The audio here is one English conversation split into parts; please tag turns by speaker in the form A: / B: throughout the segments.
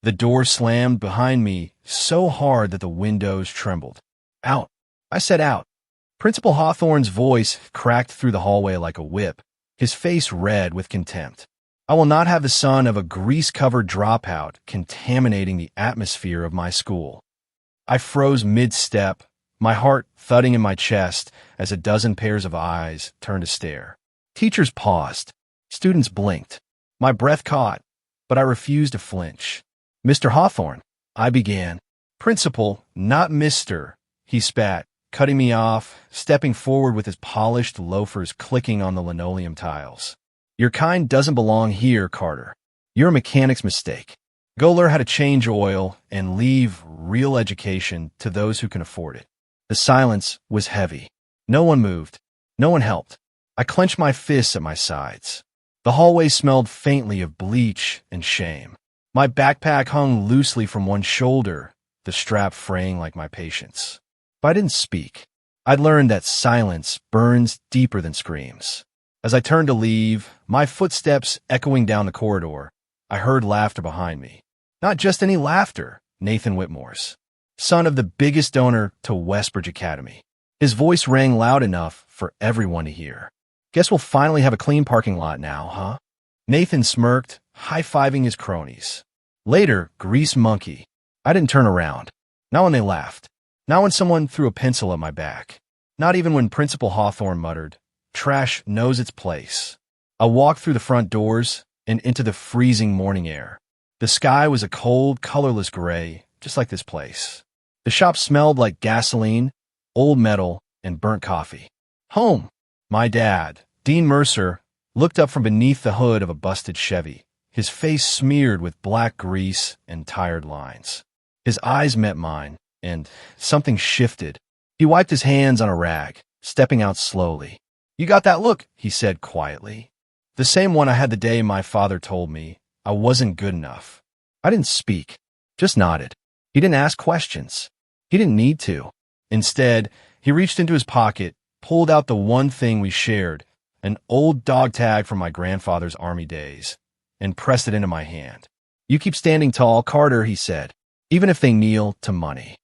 A: The door slammed behind me so hard that the windows trembled. Out. I said out. Principal Hawthorne's voice cracked through the hallway like a whip, his face red with contempt. I will not have the son of a grease-covered dropout contaminating the atmosphere of my school. I froze mid-step, my heart thudding in my chest as a dozen pairs of eyes turned to stare. Teachers paused. Students blinked. My breath caught, but I refused to flinch. "Mr. Hawthorne," I began. "Principal, not Mr.," he spat, cutting me off, stepping forward with his polished loafers clicking on the linoleum tiles. "Your kind doesn't belong here, Carter. You're a mechanic's mistake. Go learn how to change oil and leave real education to those who can afford it." The silence was heavy. No one moved. No one helped. I clenched my fists at my sides. The hallway smelled faintly of bleach and shame. My backpack hung loosely from one shoulder, the strap fraying like my patience. But I didn't speak. I'd learned that silence burns deeper than screams. As I turned to leave, my footsteps echoing down the corridor, I heard laughter behind me. Not just any laughter, Nathan Whitmore's, son of the biggest donor to Westbridge Academy. His voice rang loud enough for everyone to hear. "Guess we'll finally have a clean parking lot now, huh?" Nathan smirked, high-fiving his cronies. Later, Grease Monkey. I didn't turn around. Not when they laughed. Not when someone threw a pencil at my back. Not even when Principal Hawthorne muttered, "Trash knows its place." I walked through the front doors and into the freezing morning air. The sky was a cold, colorless gray, just like this place. The shop smelled like gasoline, old metal, and burnt coffee. Home. My dad, Dean Mercer, looked up from beneath the hood of a busted Chevy, his face smeared with black grease and tired lines. His eyes met mine, and something shifted. He wiped his hands on a rag, stepping out slowly. "You got that look," he said quietly. The same one I had the day my father told me I wasn't good enough. I didn't speak, just nodded. He didn't ask questions. He didn't need to. Instead, he reached into his pocket, pulled out the one thing we shared, an old dog tag from my grandfather's army days, and pressed it into my hand. "You keep standing tall, Carter," he said, "even if they kneel to money."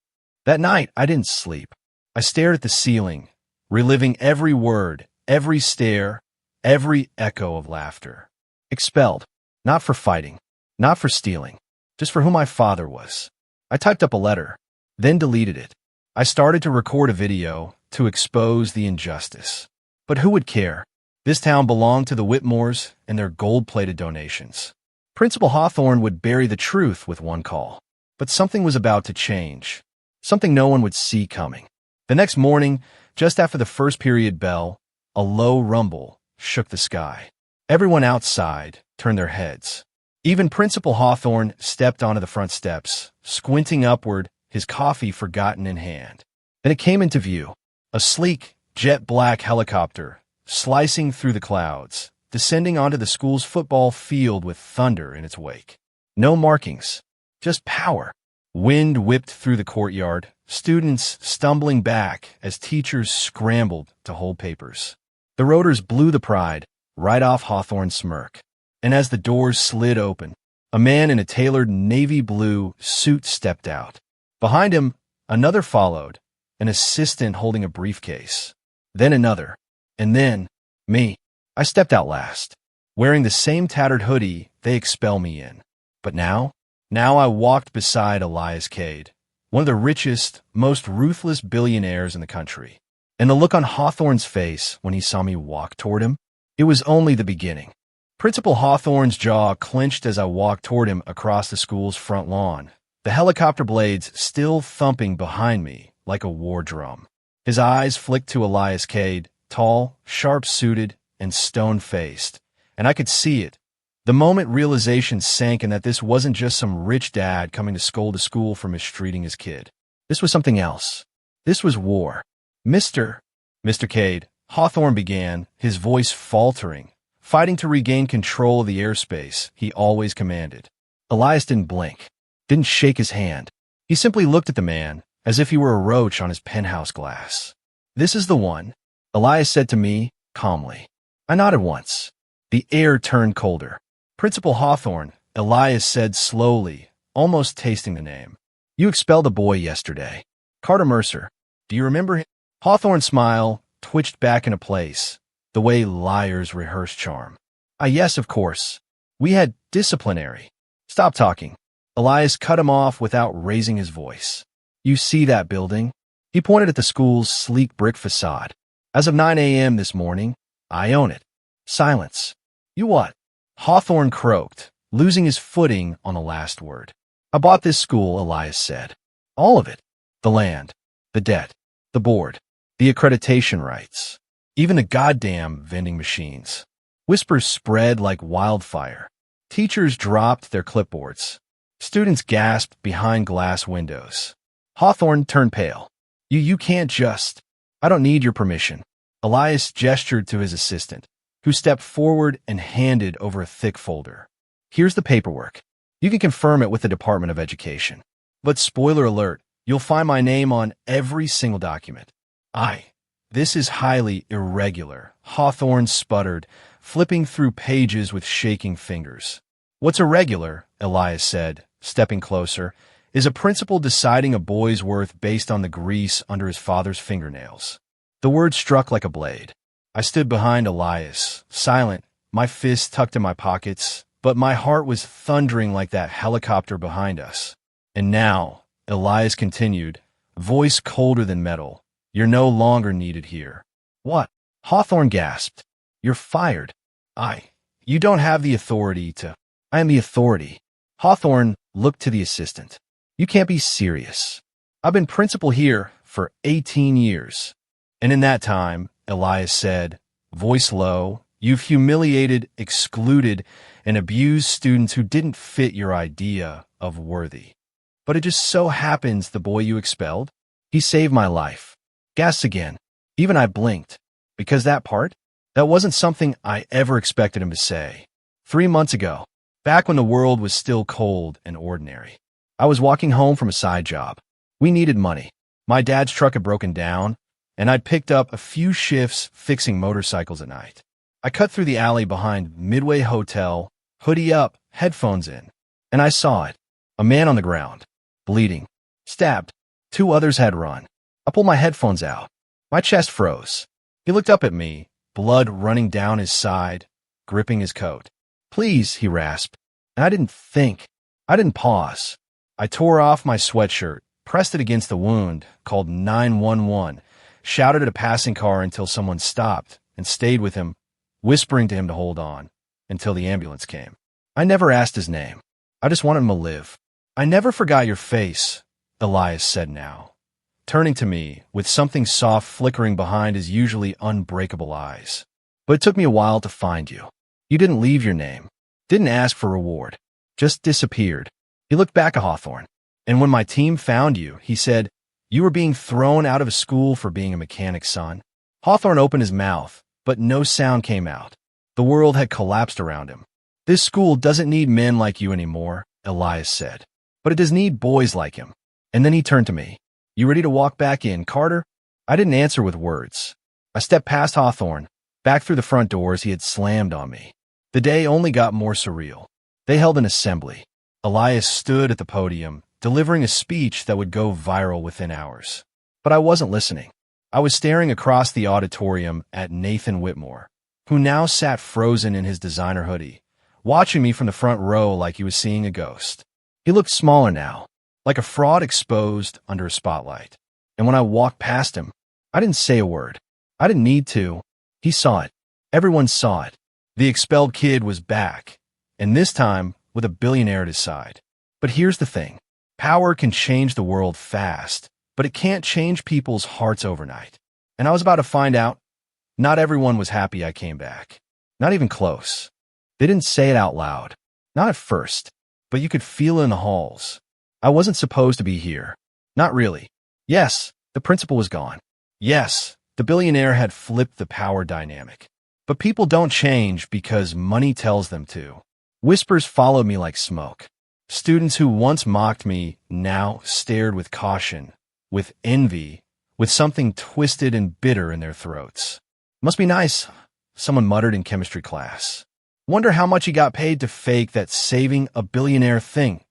A: That night, I didn't sleep. I stared at the ceiling, reliving every word, every stare, every echo of laughter. Expelled, not for fighting, not for stealing, just for who my father was. I typed up a letter, then deleted it. I started to record a video to expose the injustice. But who would care? This town belonged to the Whitmores and their gold-plated donations. Principal Hawthorne would bury the truth with one call. But something was about to change, something no one would see coming. The next morning, just after the first period bell, a low rumble shook the sky. Everyone outside turned their heads. Even Principal Hawthorne stepped onto the front steps, squinting upward, his coffee forgotten in hand. Then it came into view, a sleek, jet-black helicopter, slicing through the clouds, descending onto the school's football field with thunder in its wake. No markings, just power. Wind whipped through the courtyard, students stumbling back as teachers scrambled to hold papers. The rotors blew the pride right off Hawthorne's smirk. And as the doors slid open, a man in a tailored navy blue suit stepped out. Behind him, another followed, an assistant holding a briefcase. Then another. And then, me. I stepped out last, wearing the same tattered hoodie they expel me in. But now I walked beside Elias Cade, one of the richest, most ruthless billionaires in the country. And the look on Hawthorne's face when he saw me walk toward him, it was only the beginning. Principal Hawthorne's jaw clenched as I walked toward him across the school's front lawn, the helicopter blades still thumping behind me like a war drum. His eyes flicked to Elias Cade, tall, sharp-suited, and stone-faced, and I could see it. The moment realization sank in that this wasn't just some rich dad coming to scold a school for mistreating his kid. This was something else. This was war. Mr. Cade, Hawthorne began, his voice faltering, fighting to regain control of the airspace he always commanded. Elias didn't blink, didn't shake his hand. He simply looked at the man as if he were a roach on his penthouse glass. "This is the one," Elias said to me calmly. I nodded once. The air turned colder. "Principal Hawthorne," Elias said slowly, almost tasting the name. You expelled a boy yesterday. Carter Mercer. Do you remember him? Hawthorne's smile twitched back into place, the way liars rehearse charm. Yes, of course. We had disciplinary. Stop talking. Elias cut him off without raising his voice. You see that building? He pointed at the school's sleek brick facade. As of 9 a.m. this morning, I own it. Silence. You what? Hawthorne croaked, losing his footing on the last word. I bought this school, Elias said. All of it. The land, the debt, the board, the accreditation rights, even the goddamn vending machines. Whispers spread like wildfire. Teachers dropped their clipboards. Students gasped behind glass windows. Hawthorne turned pale. You can't just... I don't need your permission. Elias gestured to his assistant, who stepped forward and handed over a thick folder. Here's the paperwork. You can confirm it with the Department of Education. But spoiler alert, you'll find my name on every single document. This is highly irregular, Hawthorne sputtered, flipping through pages with shaking fingers. What's irregular, Elias said, stepping closer, is a principal deciding a boy's worth based on the grease under his father's fingernails. The word struck like a blade. I stood behind Elias, silent, my fists tucked in my pockets, but my heart was thundering like that helicopter behind us. And now, Elias continued, voice colder than metal, you're no longer needed here. What? Hawthorne gasped. You're fired. You don't have the authority to... I am the authority. Hawthorne looked to the assistant. You can't be serious. I've been principal here for 18 years. And in that time, Elias said, voice low, you've humiliated, excluded, and abused students who didn't fit your idea of worthy. But it just so happens the boy you expelled, he saved my life. Gasps again. Even I blinked. Because that wasn't something I ever expected him to say. 3 months ago, back when the world was still cold and ordinary, I was walking home from a side job. We needed money. My dad's truck had broken down, and I'd picked up a few shifts fixing motorcycles at night. I cut through the alley behind Midway Hotel, hoodie up, headphones in, and I saw it. A man on the ground, bleeding, stabbed. 2 others had run. I pulled my headphones out. My chest froze. He looked up at me, blood running down his side, gripping his coat. Please, he rasped. And I didn't think. I didn't pause. I tore off my sweatshirt, pressed it against the wound, called 911, shouted at a passing car until someone stopped, and stayed with him, whispering to him to hold on, until the ambulance came. I never asked his name. I just wanted him to live. I never forgot your face, Elias said now, turning to me with something soft flickering behind his usually unbreakable eyes. But it took me a while to find you. You didn't leave your name, didn't ask for reward, just disappeared. He looked back at Hawthorne, and when my team found you, he said, you were being thrown out of a school for being a mechanic's son. Hawthorne opened his mouth, but no sound came out. The world had collapsed around him. This school doesn't need men like you anymore, Elias said, but it does need boys like him. And then he turned to me. You ready to walk back in, Carter? I didn't answer with words. I stepped past Hawthorne, back through the front doors he had slammed on me. The day only got more surreal. They held an assembly. Elias stood at the podium, delivering a speech that would go viral within hours. But I wasn't listening. I was staring across the auditorium at Nathan Whitmore, who now sat frozen in his designer hoodie, watching me from the front row like he was seeing a ghost. He looked smaller now, like a fraud exposed under a spotlight. And when I walked past him, I didn't say a word. I didn't need to. He saw it. Everyone saw it. The expelled kid was back, and this time with a billionaire at his side. But here's the thing. Power can change the world fast, but it can't change people's hearts overnight. And I was about to find out, not everyone was happy I came back. Not even close. They didn't say it out loud. Not at first, but you could feel it in the halls. I wasn't supposed to be here. Not really. Yes, the principal was gone. Yes, the billionaire had flipped the power dynamic. But people don't change because money tells them to. Whispers followed me like smoke. Students who once mocked me now stared with caution, with envy, with something twisted and bitter in their throats. Must be nice, someone muttered in chemistry class. Wonder how much he got paid to fake that saving a billionaire thing.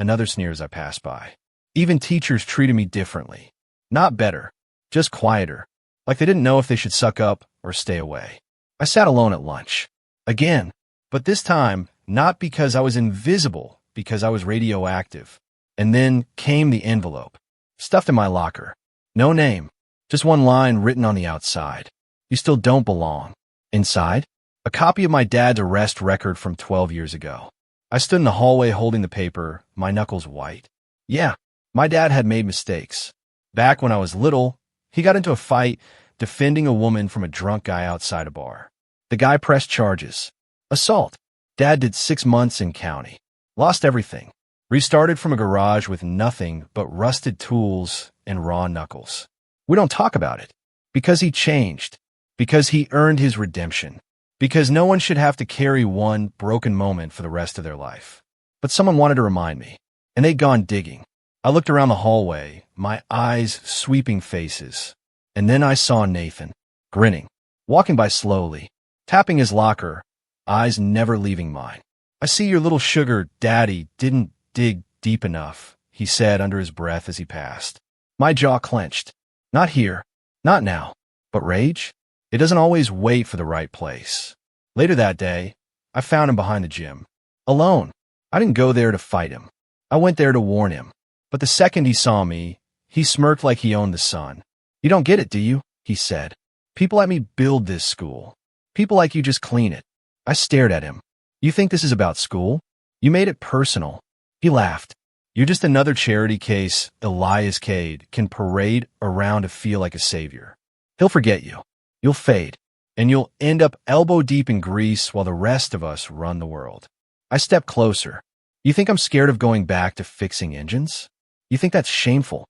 A: another sneer as I passed by. Even teachers treated me differently. Not better, just quieter, like they didn't know if they should suck up or stay away. I sat alone at lunch. Again, but this time, not because I was invisible, because I was radioactive. And then came the envelope, stuffed in my locker. No name, just one line written on the outside. You still don't belong. Inside, a copy of my dad's arrest record from 12 years ago. I stood in the hallway holding the paper, my knuckles white. Yeah, my dad had made mistakes. Back when I was little, he got into a fight defending a woman from a drunk guy outside a bar. The guy pressed charges. Assault. Dad did 6 months in county. Lost everything. Restarted from a garage with nothing but rusted tools and raw knuckles. We don't talk about it. Because he changed. Because he earned his redemption. Because no one should have to carry one broken moment for the rest of their life. But someone wanted to remind me, and they'd gone digging. I looked around the hallway, my eyes sweeping faces. And then I saw Nathan, grinning, walking by slowly, tapping his locker, eyes never leaving mine. I see your little sugar daddy didn't dig deep enough, he said under his breath as he passed. My jaw clenched. Not here, not now, but rage? It doesn't always wait for the right place. Later that day, I found him behind the gym. Alone. I didn't go there to fight him. I went there to warn him. But the second he saw me, he smirked like he owned the sun. You don't get it, do you? He said. People let me build this school. People like you just clean it. I stared at him. You think this is about school? You made it personal. He laughed. You're just another charity case Elias Cade can parade around to feel like a savior. He'll forget you. You'll fade. And you'll end up elbow deep in grease while the rest of us run the world. I stepped closer. You think I'm scared of going back to fixing engines? You think that's shameful?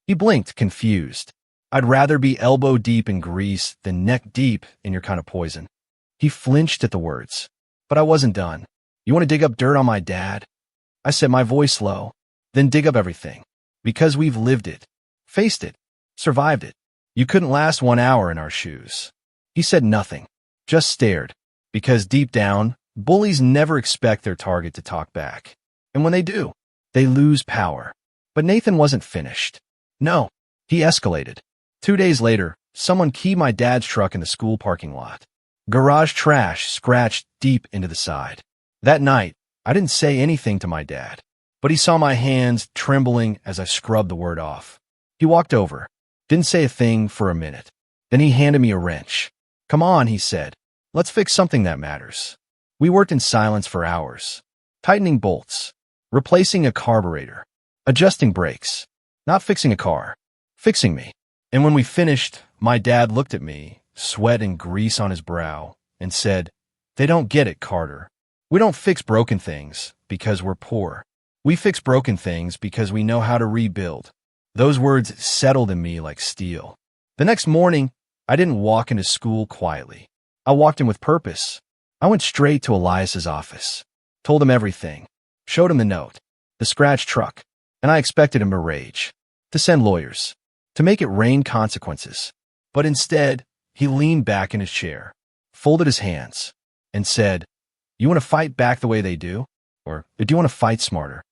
A: He blinked, confused. I'd rather be elbow deep in grease than neck deep in your kind of poison. He flinched at the words. But I wasn't done. You want to dig up dirt on my dad? I said, my voice low. Then dig up everything. Because we've lived it, faced it, survived it. You couldn't last 1 hour in our shoes. He said nothing, just stared. Because deep down, bullies never expect their target to talk back. And when they do, they lose power. But Nathan wasn't finished. No, he escalated. 2 days later, someone keyed my dad's truck in the school parking lot. Garage trash scratched deep into the side. That night, I didn't say anything to my dad, but he saw my hands trembling as I scrubbed the word off. He walked over, didn't say a thing for a minute. Then he handed me a wrench. Come on, he said. Let's fix something that matters. We worked in silence for hours, tightening bolts, replacing a carburetor, adjusting brakes, not fixing a car, fixing me. And when we finished, my dad looked at me, sweat and grease on his brow, and said, They don't get it, Carter. We don't fix broken things because we're poor. We fix broken things because we know how to rebuild. Those words settled in me like steel. The next morning, I didn't walk into school quietly. I walked in with purpose. I went straight to Elias's office, told him everything, showed him the note, the scratch truck, and I expected him to rage, to send lawyers, to make it rain consequences. But instead, he leaned back in his chair, folded his hands, and said, You want to fight back the way they do? Or do you want to fight smarter?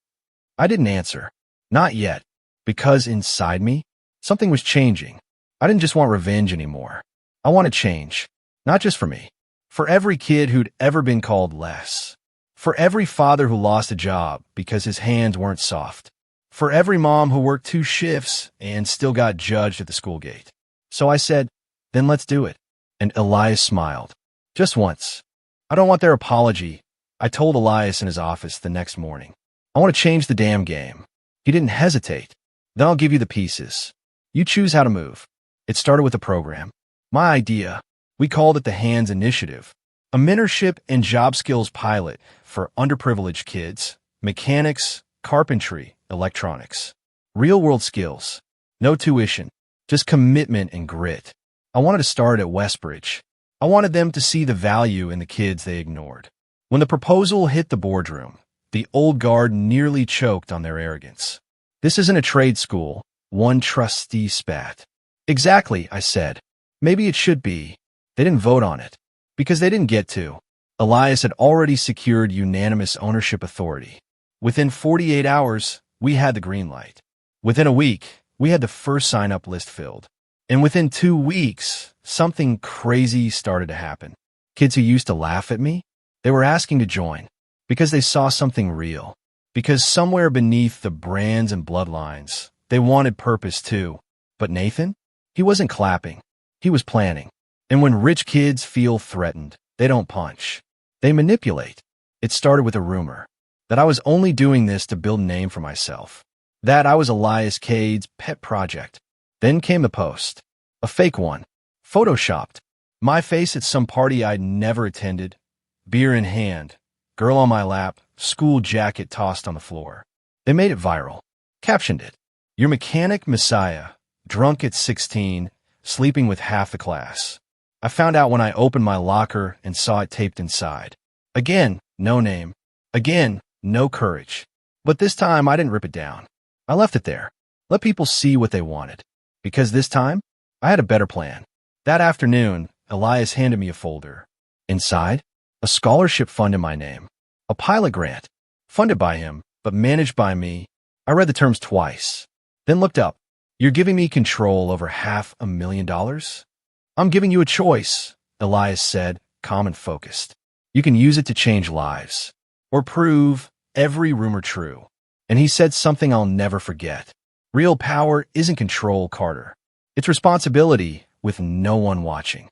A: I didn't answer. Not yet. Because inside me, something was changing. I didn't just want revenge anymore. I wanted change. Not just for me. For every kid who'd ever been called less. For every father who lost a job because his hands weren't soft. For every mom who worked 2 shifts and still got judged at the school gate. So I said, Then let's do it. And Elias smiled. Just once. I don't want their apology. I told Elias in his office the next morning. I want to change the damn game. He didn't hesitate. Then I'll give you the pieces. You choose how to move. It started with a program. My idea. We called it the Hands Initiative. A mentorship and job skills pilot for underprivileged kids, mechanics, carpentry, electronics. Real-world skills. No tuition. Just commitment and grit. I wanted to start at Westbridge. I wanted them to see the value in the kids they ignored. When the proposal hit the boardroom, the old guard nearly choked on their arrogance. This isn't a trade school, one trustee spat. Exactly, I said. Maybe it should be. They didn't vote on it. Because they didn't get to. Elias had already secured unanimous ownership authority. Within 48 hours, we had the green light. Within a week, we had the first sign-up list filled. And within 2 weeks, something crazy started to happen. Kids who used to laugh at me, they were asking to join because they saw something real. Because somewhere beneath the brands and bloodlines, they wanted purpose too. But Nathan? He wasn't clapping. He was planning. And when rich kids feel threatened, they don't punch. They manipulate. It started with a rumor that I was only doing this to build a name for myself. That I was Elias Cade's pet project. Then came the post. A fake one. Photoshopped. My face at some party I'd never attended. Beer in hand. Girl on my lap. School jacket tossed on the floor. They made it viral. Captioned it. Your mechanic messiah. Drunk at 16. Sleeping with half the class. I found out when I opened my locker and saw it taped inside. Again, no name. Again, no courage. But this time I didn't rip it down. I left it there. Let people see what they wanted. Because this time, I had a better plan. That afternoon, Elias handed me a folder. Inside, a scholarship fund in my name. A pilot grant. Funded by him, but managed by me. I read the terms twice. Then looked up. You're giving me control over $500,000? I'm giving you a choice, Elias said, calm and focused. You can use it to change lives. Or prove every rumor true. And he said something I'll never forget. Real power isn't control, Carter. It's responsibility with no one watching.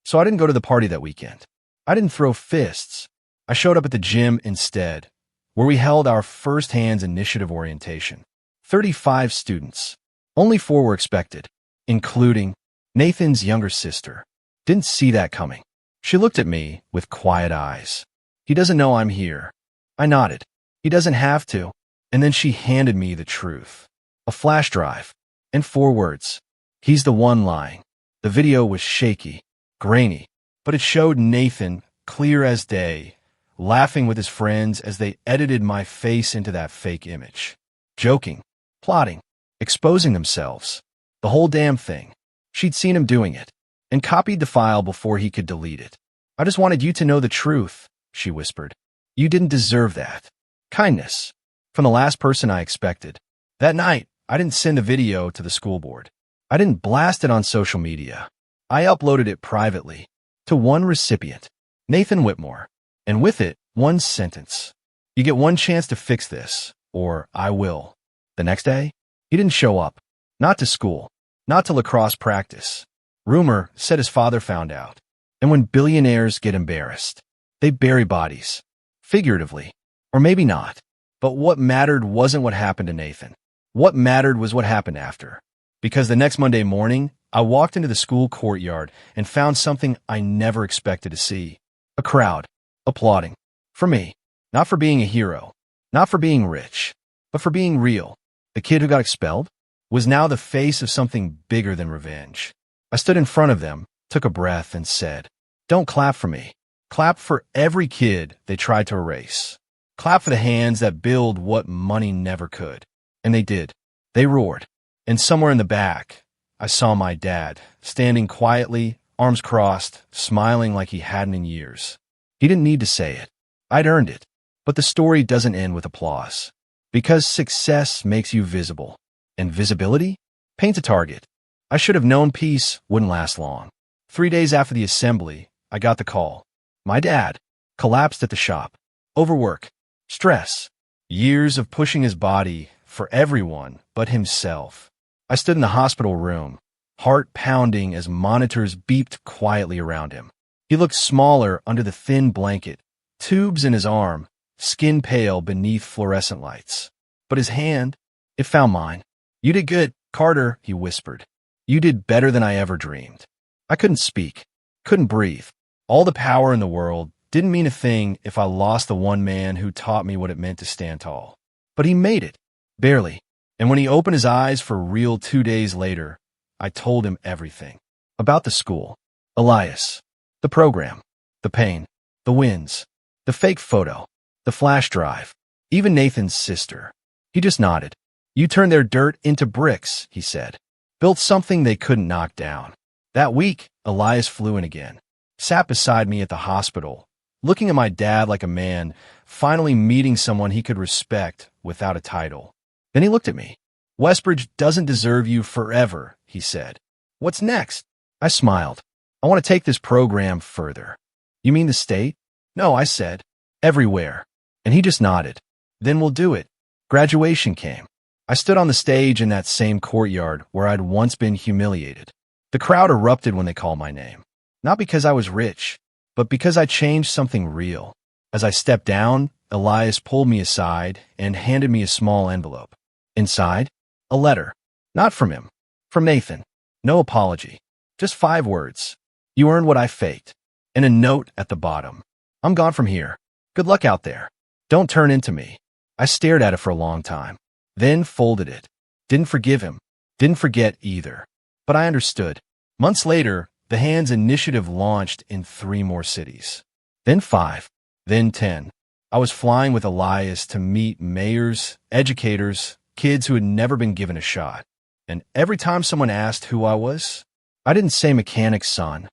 A: So I didn't go to the party that weekend. I didn't throw fists. I showed up at the gym instead, where we held our first hands initiative orientation. 35 students. Only 4 were expected, including Nathan's younger sister. Didn't see that coming. She looked at me with quiet eyes. He doesn't know I'm here. I nodded. He doesn't have to. And then she handed me the truth. A flash drive. And 4 words. He's the one lying. The video was shaky, grainy, but it showed Nathan, clear as day, laughing with his friends as they edited my face into that fake image. Joking, plotting, exposing themselves. The whole damn thing. She'd seen him doing it, and copied the file before he could delete it. I just wanted you to know the truth, she whispered. You didn't deserve that. Kindness. From the last person I expected. That night, I didn't send the video to the school board. I didn't blast it on social media. I uploaded it privately to one recipient, Nathan Whitmore, and with it, one sentence. You get one chance to fix this, or I will. The next day, he didn't show up. Not to school. Not to lacrosse practice. Rumor said his father found out. And when billionaires get embarrassed, they bury bodies. Figuratively. Or maybe not. But what mattered wasn't what happened to Nathan. What mattered was what happened after. Because the next Monday morning, I walked into the school courtyard and found something I never expected to see. A crowd. Applauding. For me. Not for being a hero. Not for being rich. But for being real. The kid who got expelled was now the face of something bigger than revenge. I stood in front of them, took a breath, and said, "Don't clap for me. Clap for every kid they tried to erase. Clap for the hands that build what money never could." And they did. They roared. And somewhere in the back, I saw my dad, standing quietly, arms crossed, smiling like he hadn't in years. He didn't need to say it. I'd earned it. But the story doesn't end with applause. Because success makes you visible. And visibility paints a target. I should have known peace wouldn't last long. 3 days after the assembly, I got the call. My dad collapsed at the shop. Overwork. Stress. Years of pushing his body for everyone but himself. I stood in the hospital room, heart pounding as monitors beeped quietly around him. He looked smaller under the thin blanket, tubes in his arm, skin pale beneath fluorescent lights. But his hand, it found mine. "You did good, Carter," he whispered. "You did better than I ever dreamed." I couldn't speak, couldn't breathe. All the power in the world didn't mean a thing if I lost the one man who taught me what it meant to stand tall. But he made it. Barely. And when he opened his eyes for real 2 days later, I told him everything. About the school, Elias, the program, the pain, the wins, the fake photo, the flash drive, even Nathan's sister. He just nodded. "You turned their dirt into bricks," he said. "Built something they couldn't knock down." That week, Elias flew in again. Sat beside me at the hospital, looking at my dad like a man, finally meeting someone he could respect without a title. Then he looked at me. Westbridge doesn't deserve you forever, he said. What's next? I smiled. I want to take this program further. You mean the state? No, I said. Everywhere. And he just nodded. Then we'll do it. Graduation came. I stood on the stage in that same courtyard where I'd once been humiliated. The crowd erupted when they called my name. Not because I was rich, but because I changed something real. As I stepped down, Elias pulled me aside and handed me a small envelope. Inside, a letter. Not from him. From Nathan. No apology. Just 5 words. You earned what I faked. And a note at the bottom. I'm gone from here. Good luck out there. Don't turn into me. I stared at it for a long time. Then folded it. Didn't forgive him. Didn't forget either. But I understood. Months later, the Hands Initiative launched in 3 more cities. Then 5. Then 10. I was flying with Elias to meet mayors, educators, kids who had never been given a shot. And every time someone asked who I was, I didn't say mechanic's son.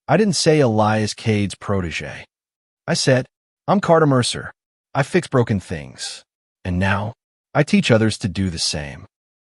A: I didn't say Elias Cade's protege. I said, I'm Carter Mercer. I fix broken things. And now, I teach others to do the same.